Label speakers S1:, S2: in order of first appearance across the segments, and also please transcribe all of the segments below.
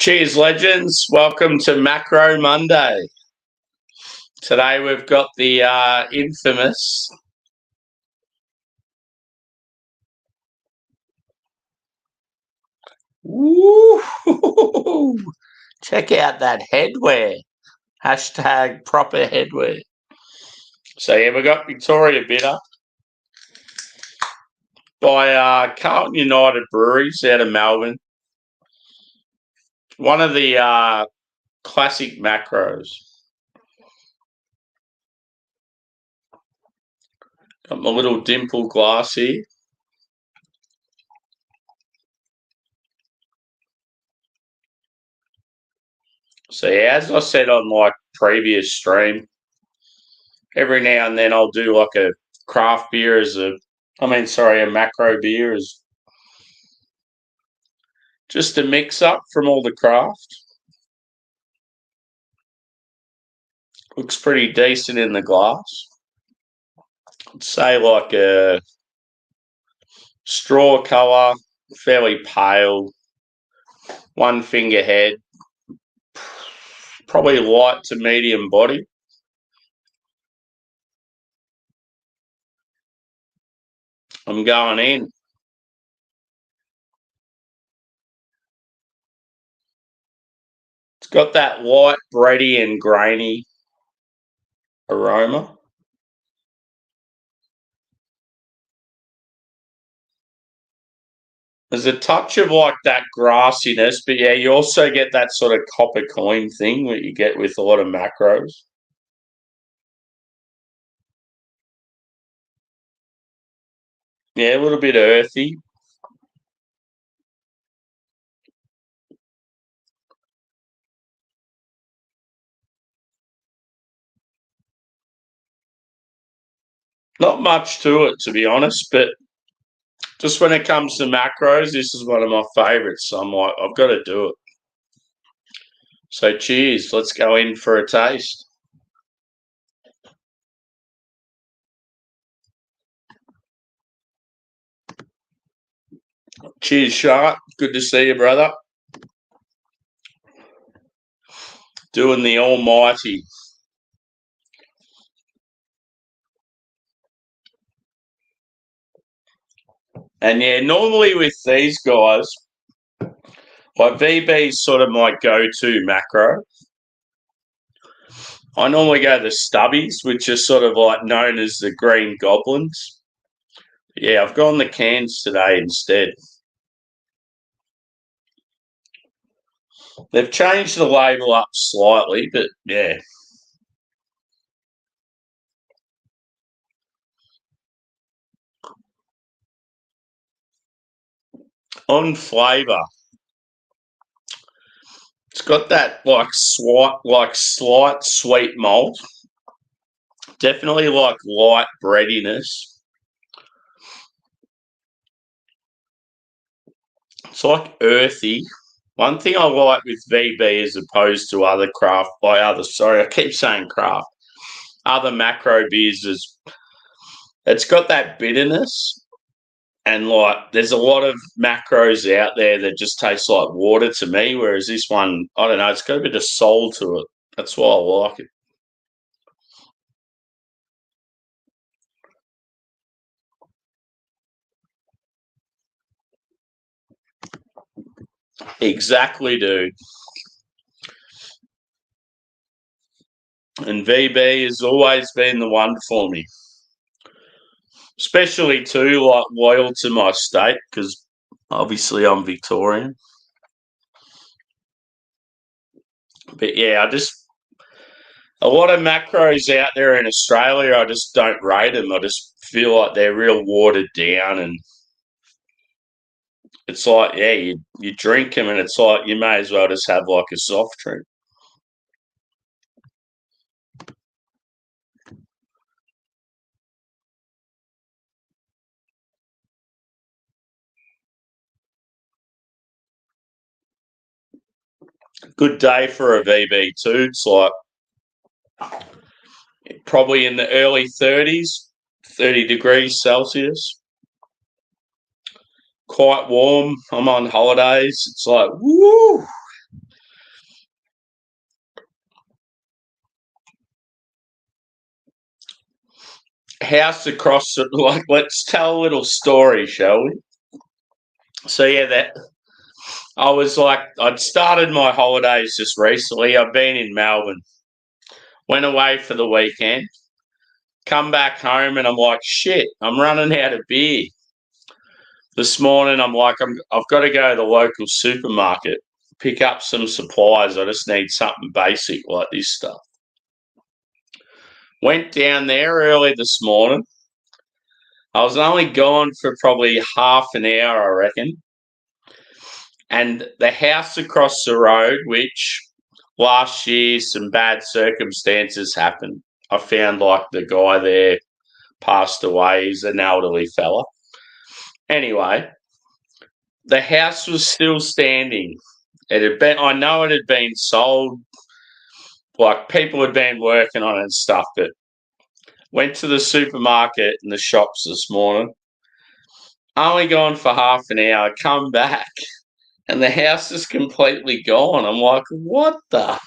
S1: Cheers, legends. Welcome to Macro Monday. Today we've got the infamous Woo! Check out that headwear. Hashtag proper headwear. So yeah, we got Victoria Bitter by Carlton United Breweries out of Melbourne. One of the classic macros. Got my little dimple glass here. So yeah, as I said on my previous stream, every now and then I'll do like a craft beer a macro beer as just a mix up from all the craft. Looks pretty decent in the glass. I'd say like a straw colour, fairly pale, one finger head, probably light to medium body. I'm going in. It's got that light, bready and grainy aroma. There's a touch of like that grassiness, but yeah, you also get that sort of copper coin thing that you get with a lot of macros. Yeah, a little bit earthy. Not much to it, to be honest, but just when it comes to macros, this is one of my favourites. So I'm like, I've got to do it. So cheers. Let's go in for a taste. Cheers, Shark. Good to see you, brother. Doing the almighty. And yeah, normally with these guys, like VB is sort of my go-to macro. I normally go the stubbies, which are sort of like known as the green goblins. Yeah, I've gone the cans today instead. They've changed the label up slightly, but yeah. On flavour, it's got that slight sweet malt. Definitely like light breadiness. It's like earthy. One thing I like with VB as opposed to other other macro beers is it's got that bitterness. And like, there's a lot of macros out there that just taste like water to me, whereas this one, I don't know, it's got a bit of soul to it. That's why I like it. Exactly, dude. And VB has always been the one for me, especially too, like loyal to my state because obviously I'm Victorian. But yeah, a lot of macros out there in Australia, I just don't rate them. I just feel like they're real watered down, and it's like, yeah, you drink them, and it's like you may as well just have like a soft drink. Good day for a VB too. It's like probably in the early 30s, 30 degrees Celsius. Quite warm. I'm on holidays. It's like, woo! house across, like, let's tell a little story, shall we? So yeah, that I was like, I'd started my holidays just recently. I've been in Melbourne, went away for the weekend, come back home, and I'm like, shit, I'm running out of beer. This morning, I'm like, I've got to go to the local supermarket, pick up some supplies. I just need something basic like this stuff. Went down there early this morning. I was only gone for probably half an hour, I reckon. And the house across the road, which last year some bad circumstances happened. I found like the guy there passed away. He's an elderly fella. Anyway, the house was still standing. It had been, I know it had been sold, like people had been working on it and stuff, but went to the supermarket and the shops this morning. Only gone for half an hour, come back, and the house is completely gone. I'm like, what the?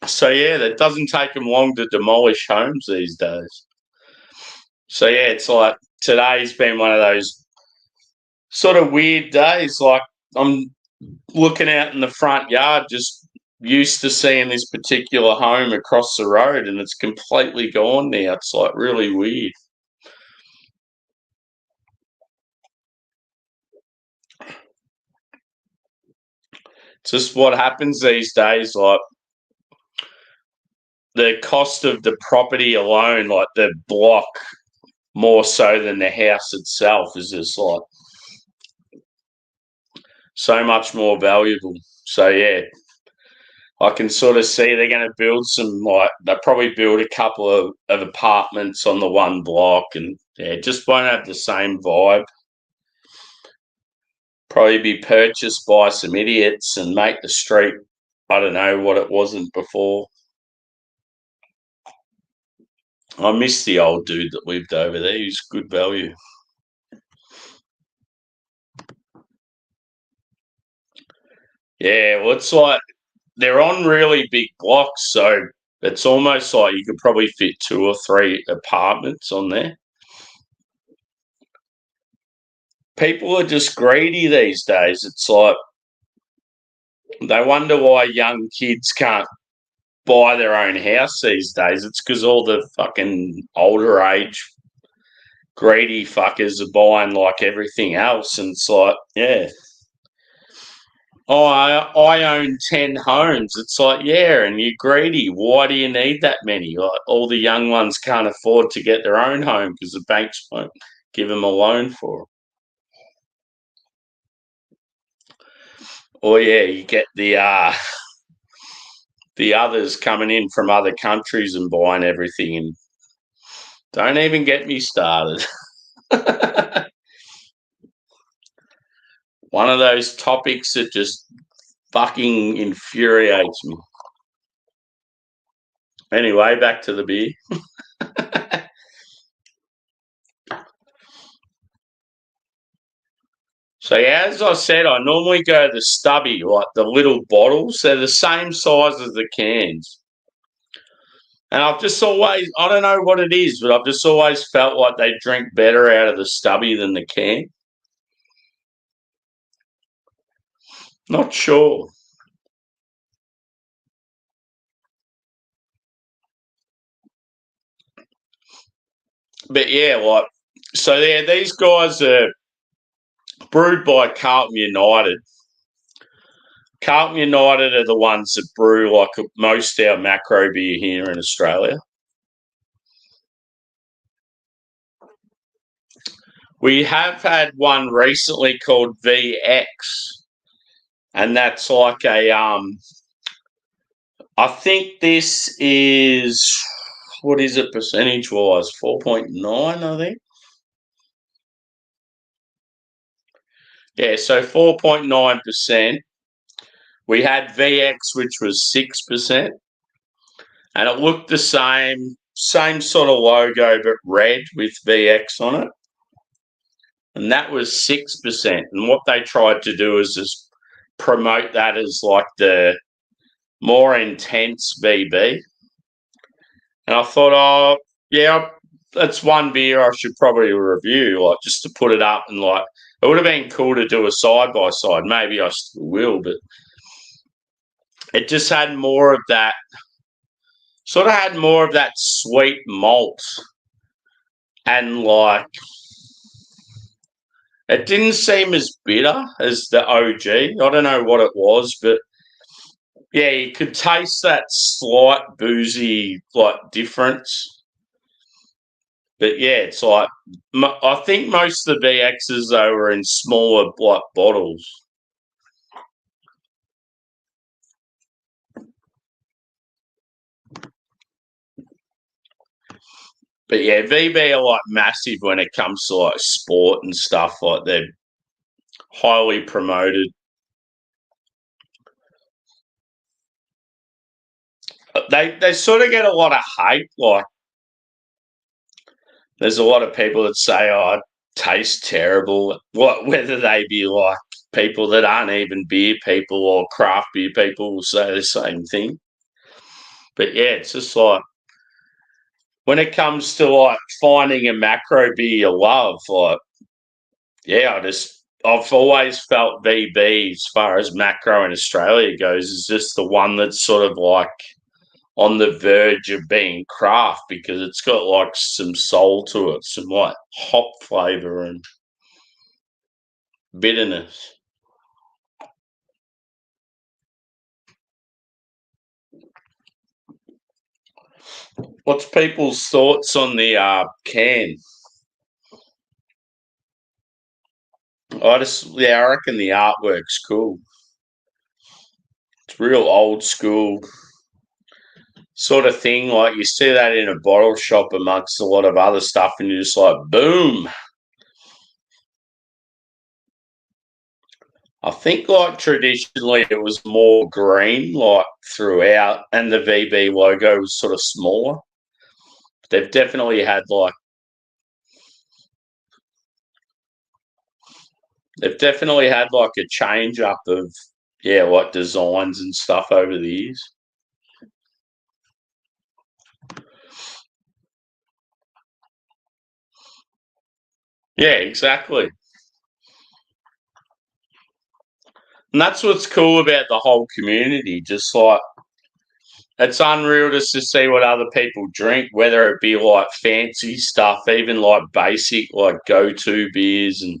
S1: So yeah, that doesn't take them long to demolish homes these days. So yeah, it's like today's been one of those sort of weird days. Like I'm looking out in the front yard, just used to seeing this particular home across the road, and it's completely gone now. It's like really weird. It's just what happens these days. Like the cost of the property alone, like the block, more so than the house itself, is just like so much more valuable. So yeah, I can sort of see they're going to build some, like they'll probably build a couple of apartments on the one block, and yeah, it just won't have the same vibe. Probably be purchased by some idiots and make the street, I don't know, what it wasn't before. I miss the old dude that lived over there. He's good value. Yeah, well, it's like they're on really big blocks, so it's almost like you could probably fit two or three apartments on there. People are just greedy these days. It's like they wonder why young kids can't buy their own house these days. It's because all the fucking older age greedy fuckers are buying like everything else, and it's like, yeah. Oh, I own 10 homes. It's like, yeah, and you're greedy. Why do you need that many? Like, all the young ones can't afford to get their own home because the banks won't give them a loan for it. Or yeah, you get the others coming in from other countries and buying everything, and don't even get me started. One of those topics that just fucking infuriates me. Anyway, back to the beer. So yeah, as I said, I normally go the stubby, like the little bottles. They're the same size as the cans. And I've just always, I don't know what it is, but I've just always felt like they drink better out of the stubby than the can. Not sure. But yeah, like, so yeah, these guys are brewed by Carlton United. Carlton United are the ones that brew like most of our macro beer here in Australia. We have had one recently called VX, and that's like a I think this is, what is it percentage wise? 4.9, I think. Yeah, so 4.9%. We had VX, which was 6%, and it looked the same sort of logo, but red with VX on it. And that was 6%. And what they tried to do is just promote that as like the more intense VB. And I thought, oh, yeah, that's one beer I should probably review, like just to put it up and like it would have been cool to do a side by side. Maybe I still will, but it just had more of that, sort of had more of that sweet malt and like it didn't seem as bitter as the OG. I don't know what it was, but yeah, you could taste that slight boozy like difference. But yeah, it's like I think most of the BXs though were in smaller like bottles. But yeah, VB are like massive when it comes to like sport and stuff. Like they're highly promoted. They sort of get a lot of hate. Like there's a lot of people that say, "Oh, it tastes terrible." What whether they be like people that aren't even beer people or craft beer people will say the same thing. But yeah, it's just like when it comes to like finding a macro beer you love, like yeah, I've always felt VB as far as macro in Australia goes is just the one that's sort of like on the verge of being craft because it's got like some soul to it, some like hop flavour and bitterness. What's people's thoughts on the can? I reckon the artwork's cool. It's real old school sort of thing. Like you see that in a bottle shop amongst a lot of other stuff, and you're just like, boom. I think like traditionally it was more green, like throughout, and the VB logo was sort of smaller. They've definitely had like a change up of yeah, like designs and stuff over the years. Yeah, exactly. And that's what's cool about the whole community. Just like it's unreal just to see what other people drink, whether it be like fancy stuff, even like basic like go-to beers, and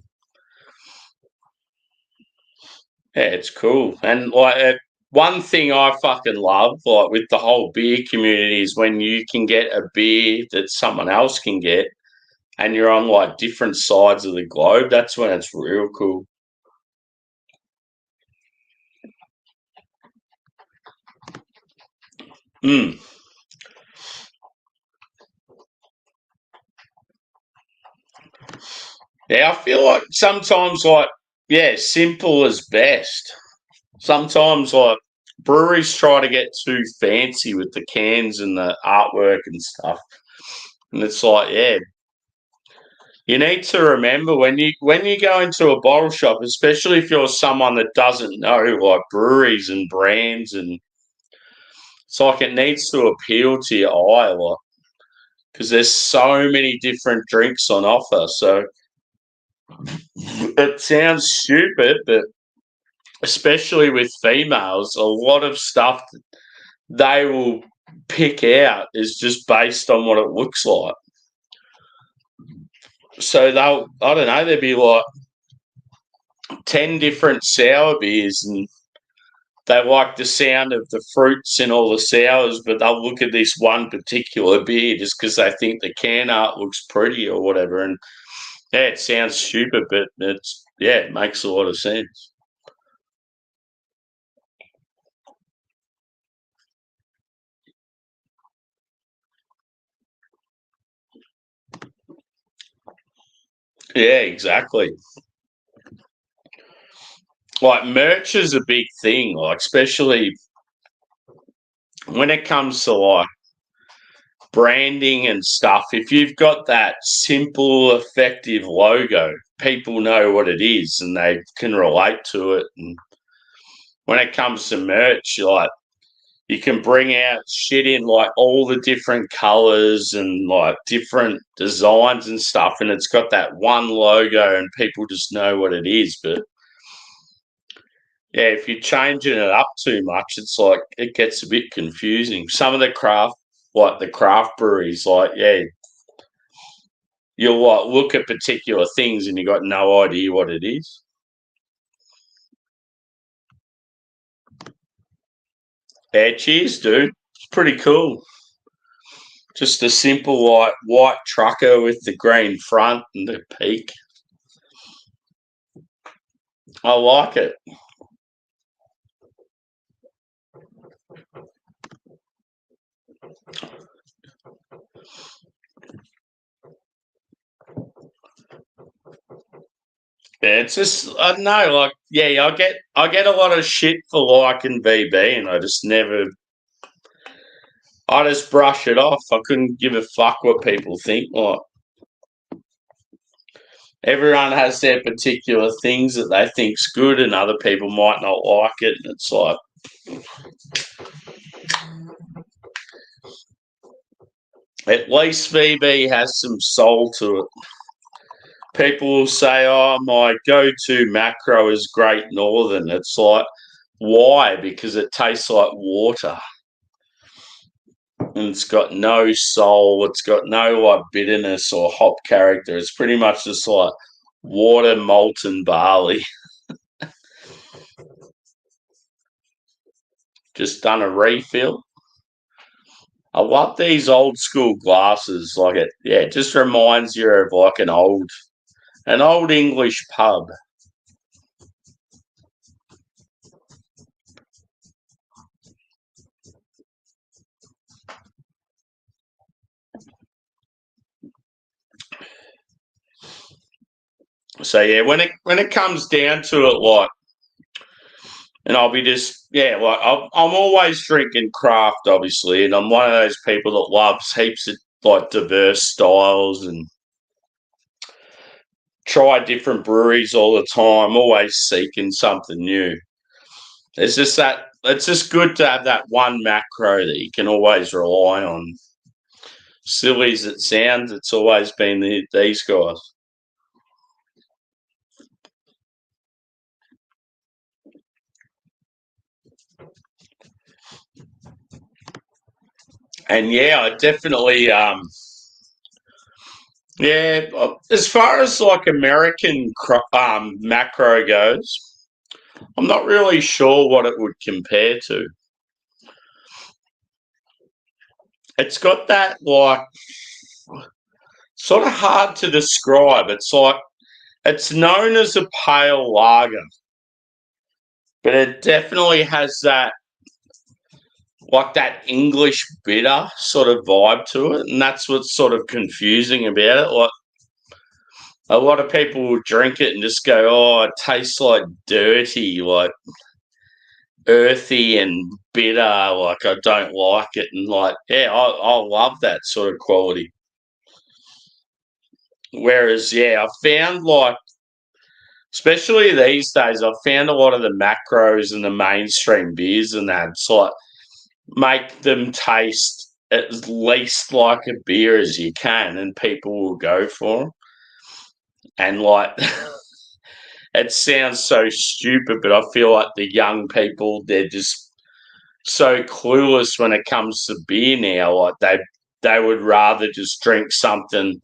S1: yeah, it's cool. And like one thing I fucking love, like with the whole beer community, is when you can get a beer that someone else can get, and you're on like different sides of the globe. That's when it's real cool. Mm. Yeah, I feel like sometimes like yeah, simple is best. Sometimes like breweries try to get too fancy with the cans and the artwork and stuff. And it's like, yeah, you need to remember when you go into a bottle shop, especially if you're someone that doesn't know like breweries and brands, and it's like it needs to appeal to your eye, like because there's so many different drinks on offer. So it sounds stupid, but especially with females, a lot of stuff they will pick out is just based on what it looks like. So I don't know, there'd be like 10 different sour beers and they like the sound of the fruits in all the sours, but they'll look at this one particular beer just because they think the can art looks pretty or whatever. And yeah, it sounds stupid, but it makes a lot of sense. Yeah, exactly. Like merch is a big thing, like especially when it comes to like branding and stuff. If you've got that simple, effective logo, people know what it is and they can relate to it. And when it comes to merch, like You can bring out shit in like all the different colours and like different designs and stuff, and it's got that one logo and people just know what it is. But yeah, if you're changing it up too much, it's like it gets a bit confusing. Some of the craft breweries, like, yeah, you'll like look at particular things and you got no idea what it is. Yeah, cheers, dude. It's pretty cool. Just a simple like white trucker with the green front and the peak. I like it. Yeah, it's just I don't know, like yeah, I get a lot of shit for liking VB, and I just brush it off. I couldn't give a fuck what people think. Like everyone has their particular things that they think's good, and other people might not like it. And it's like at least VB has some soul to it. People will say, "Oh, my go-to macro is Great Northern." It's like, why? Because it tastes like water, and it's got no soul. It's got no like bitterness or hop character. It's pretty much just like water, molten barley. Just done a refill. I love these old school glasses. Like it, yeah, it just reminds you of like an old English pub. So yeah, when it comes down to it, like, and I'll be just yeah, like I'm always drinking craft, obviously, and I'm one of those people that loves heaps of like diverse styles and try different breweries all the time. Always seeking something new. It's just good to have that one macro that you can always rely on. Silly as it sounds, it's always been these guys. And yeah, I definitely yeah. As far as like American macro goes, I'm not really sure what it would compare to. It's got that like sort of hard to describe. It's like it's known as a pale lager, but it definitely has that like that English bitter sort of vibe to it, and that's what's sort of confusing about it. Like a lot of people will drink it and just go, "Oh, it tastes like dirty, like earthy and bitter. Like I don't like it." And like, yeah, I love that sort of quality. Whereas, yeah, I found like, especially these days, I've found a lot of the macros and the mainstream beers and that. It's like make them taste at least like a beer as you can, and people will go for them. And like, it sounds so stupid, but I feel like the young people, they're just so clueless when it comes to beer now. Like they would rather just drink something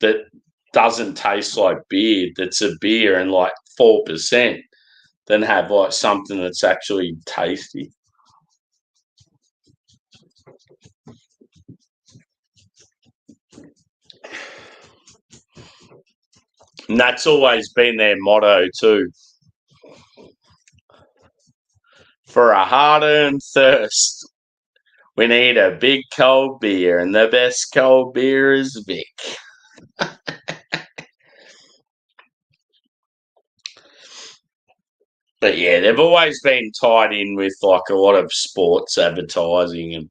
S1: that doesn't taste like beer, that's a beer and like 4%, than have like something that's actually tasty. And that's always been their motto too. For a hard-earned thirst, we need a big cold beer, and the best cold beer is Vic. But yeah, they've always been tied in with like a lot of sports advertising, and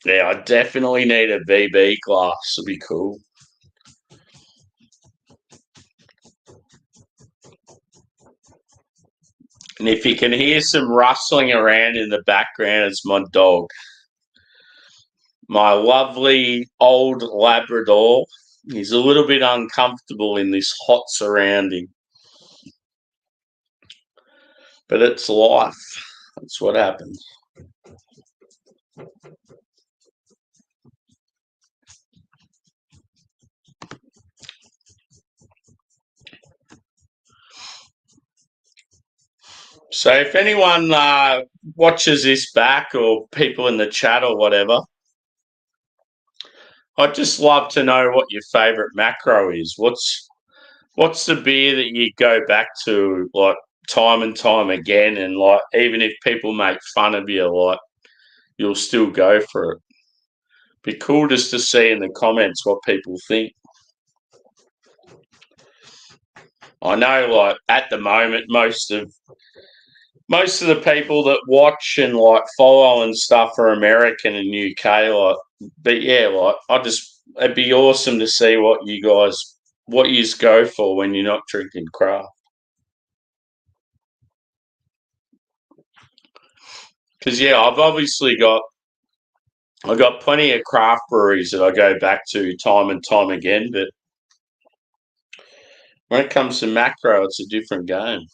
S1: yeah, I definitely need a VB glass. It'd be cool. And if you can hear some rustling around in the background, it's my dog. My lovely old Labrador. He's a little bit uncomfortable in this hot surrounding. But it's life. That's what happens. So if anyone watches this back, or people in the chat or whatever, I'd just love to know what your favourite macro is. What's the beer that you go back to like time and time again, and like even if people make fun of you, like you'll still go for it. Be cool just to see in the comments what people think. I know, like at the moment, most of the people that watch and like follow and stuff are American and UK. Like, but yeah, like it'd be awesome to see what you go for when you're not drinking craft. Because yeah, I've got plenty of craft breweries that I go back to time and time again, but when it comes to macro, it's a different game.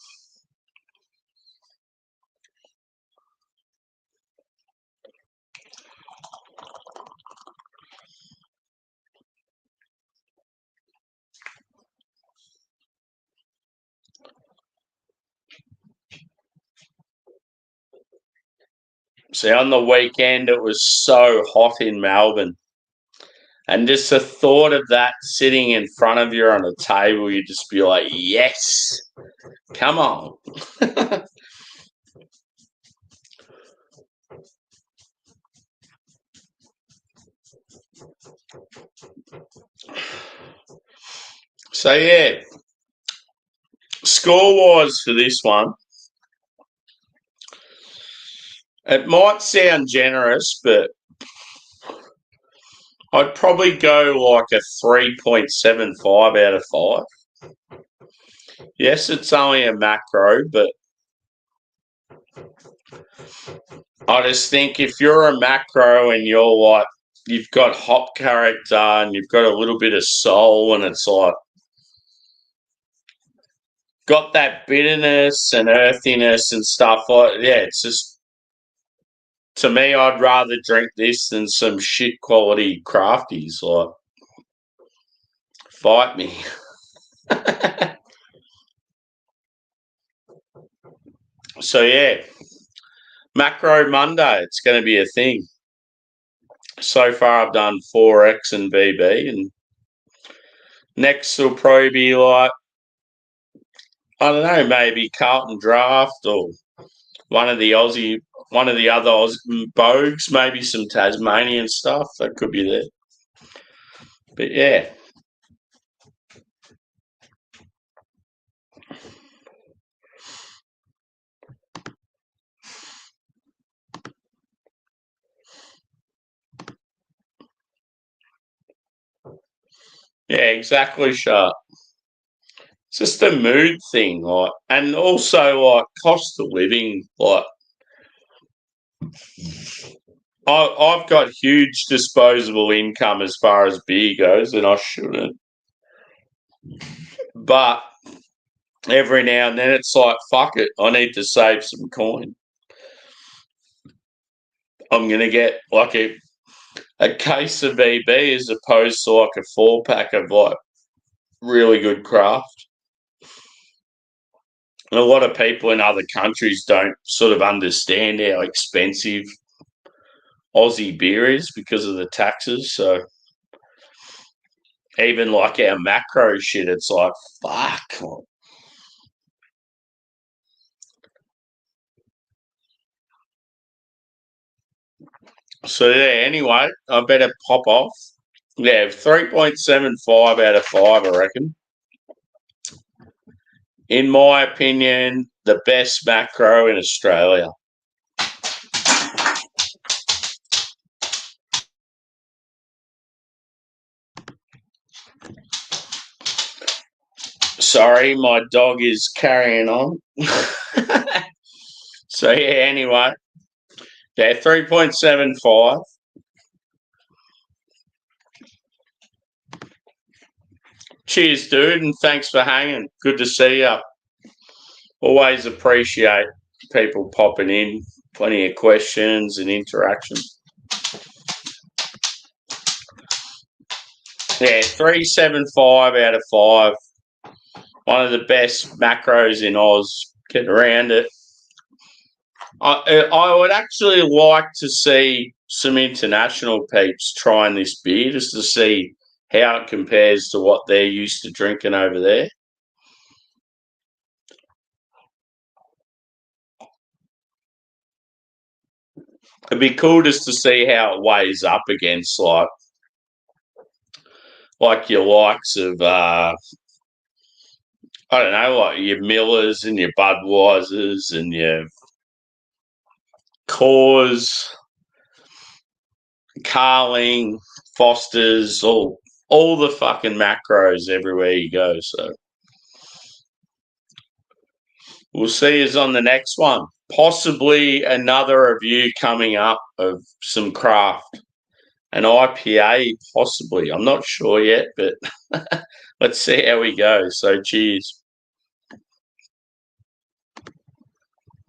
S1: See, on the weekend, it was so hot in Melbourne. And just the thought of that sitting in front of you on a table, you'd just be like, yes, come on. So, yeah, score-wise for this one, it might sound generous, but I'd probably go like a 3.75 out of 5. Yes, it's only a macro, but I just think if you're a macro and you're like, you've got hop character and you've got a little bit of soul, and it's like got that bitterness and earthiness and stuff like, yeah, it's just, to me, I'd rather drink this than some shit quality crafties. Like, fight me. So yeah, macro Monday, it's going to be a thing. So far, I've done 4X and BB, and next will probably be like, I don't know, maybe Carlton Draft or one of the other Bogues, maybe some Tasmanian stuff that could be there. But yeah. Yeah, exactly, Sharp. It's just a mood thing, like, and also like cost of living. Like, I've got huge disposable income as far as beer goes, and I shouldn't. But every now and then, it's like, fuck it, I need to save some coin. I'm gonna get like a case of BB as opposed to like a 4-pack of like really good craft. And a lot of people in other countries don't sort of understand how expensive Aussie beer is because of the taxes. So even like our macro shit, it's like, fuck. So yeah, anyway, I better pop off. Yeah, 3.75 out of 5, I reckon. In my opinion, the best macro in Australia. Sorry, my dog is carrying on. So yeah, anyway. Yeah, 3.75. Cheers, dude, and thanks for hanging. Good to see you. Always appreciate people popping in. Plenty of questions and interaction. Yeah, 3.75 out of 5. One of the best macros in Oz. Get around it. I would actually like to see some international peeps trying this beer just to see how it compares to what they're used to drinking over there. It'd be cool just to see how it weighs up against like your likes of I don't know, like your Millers and your Budweisers and your Coors, Carling, Fosters, all the fucking macros everywhere you go. So we'll see us on the next one. Possibly another review coming up of some craft. An IPA, possibly. I'm not sure yet, but let's see how we go. So cheers.